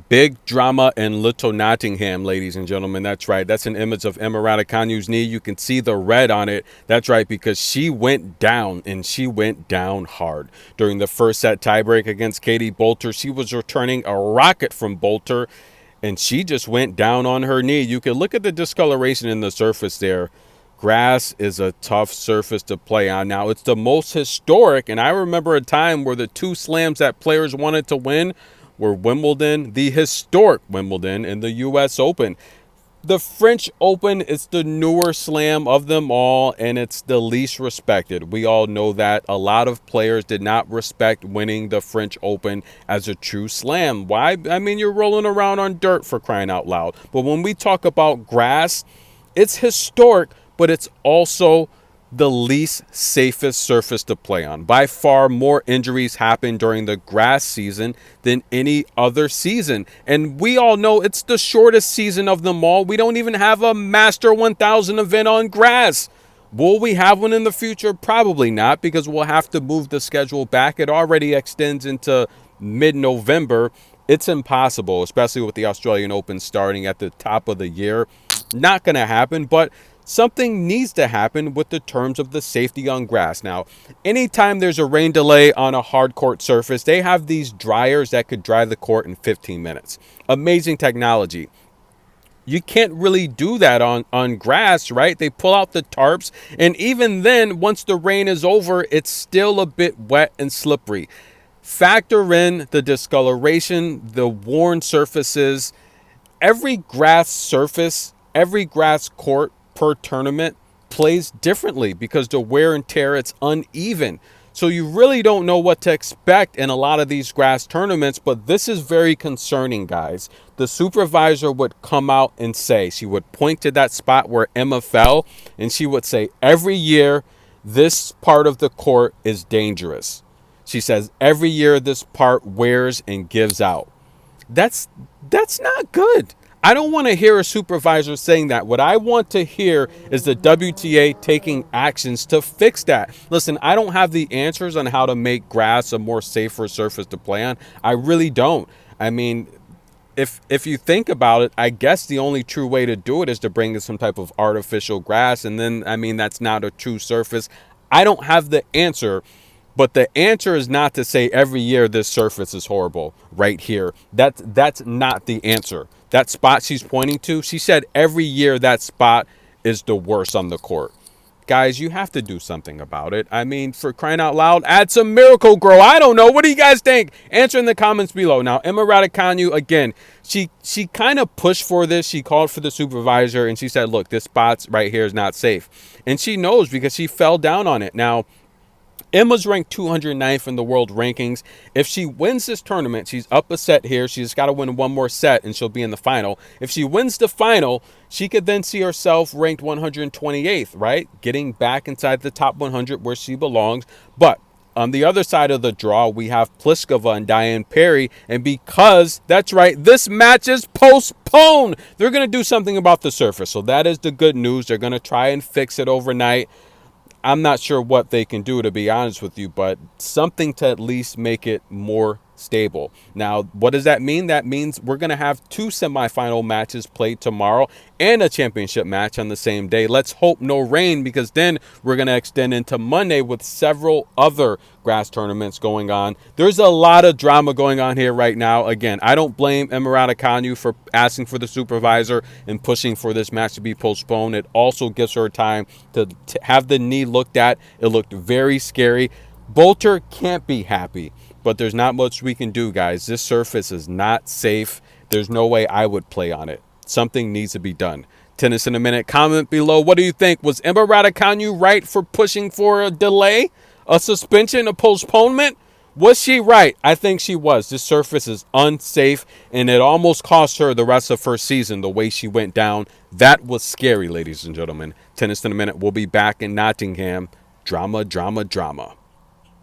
Big drama in Little Nottingham, ladies and gentlemen. That's right. That's an image of Emma Raducanu's knee. You can see the red on it. That's right, because she went down, and she went down hard. During the first set tiebreak against Katie Bolter, she was returning a rocket from Bolter, and she just went down on her knee. You can look at the discoloration in the surface there. Grass is a tough surface to play on. Now, it's the most historic, and I remember a time where the two slams that players wanted to win were Wimbledon, the historic Wimbledon, and the U.S. Open. The French Open is the newer slam of them all, and it's the least respected. We all know that. A lot of players did not respect winning the French Open as a true slam. Why? I mean, you're rolling around on dirt, for crying out loud. But when we talk about grass, it's historic, but it's also the least safest surface to play on. By far, more injuries happen during the grass season than any other season. And we all know it's the shortest season of them all. We don't even have a Master 1000 event on grass. Will we have one in the future? Probably not, because we'll have to move the schedule back. It already extends into mid-November. It's impossible, especially with the Australian Open starting at the top of the year. Not going to happen, but something needs to happen with the terms of the safety on grass. Now, anytime there's a rain delay on a hard court surface, they have these dryers that could dry the court in 15 minutes. Amazing technology. You can't really do that on grass, right? They pull out the tarps, and even then, once the rain is over, it's still a bit wet and slippery. Factor in the discoloration, the worn surfaces. Every grass surface, every grass court per tournament plays differently because the wear and tear, it's uneven. So you really don't know what to expect in a lot of these grass tournaments, but this is very concerning, guys. The supervisor would come out and say, she would point to that spot where Emma fell, and she would say, every year this part of the court is dangerous. She says, every year this part wears and gives out. That's not good. I don't want to hear a supervisor saying that. What I want to hear is the WTA taking actions to fix that. Listen, I don't have the answers on how to make grass a more safer surface to play on. I really don't. I mean, if you think about it, I guess the only true way to do it is to bring in some type of artificial grass. And then, I mean, that's not a true surface. I don't have the answer. But the answer is not to say every year this surface is horrible right here. That's not the answer. That spot she's pointing to, she said every year that spot is the worst on the court. Guys, you have to do something about it. I mean, for crying out loud, add some Miracle Grow. I don't know. What do you guys think? Answer in the comments below. Now, Emma Raducanu, again, she kind of pushed for this. She called for the supervisor, and she said, look, this spot right here is not safe. And she knows because she fell down on it. Now, Emma's ranked 209th in the world rankings. If she wins this tournament, she's up a set here. She's got to win one more set, and she'll be in the final. If she wins the final, she could then see herself ranked 128th, right? Getting back inside the top 100 where she belongs. But on the other side of the draw, we have Pliskova and Diane Parry. And because, that's right, this match is postponed. They're going to do something about the surface. So that is the good news. They're going to try and fix it overnight. I'm not sure what they can do, to be honest with you, but something to at least make it more stable. Now, what does that mean? That means we're going to have two semifinal matches played tomorrow and a championship match on the same day. Let's hope no rain, because then we're going to extend into Monday with several other grass tournaments going on. There's a lot of drama going on here right now. Again, I don't blame Emma Raducanu for asking for the supervisor and pushing for this match to be postponed. It also gives her time to have the knee looked at. It looked very scary. Bolter can't be happy, but there's not much we can do, guys. This surface is not safe. There's no way I would play on it. Something needs to be done. Tennis in a Minute, comment below. What do you think? Was Emma Raducanu right for pushing for a delay, a suspension, a postponement? Was she right? I think she was. This surface is unsafe, and it almost cost her the rest of her season the way she went down. That was scary, ladies and gentlemen. Tennis in a Minute. We'll be back in Nottingham. Drama, drama, drama.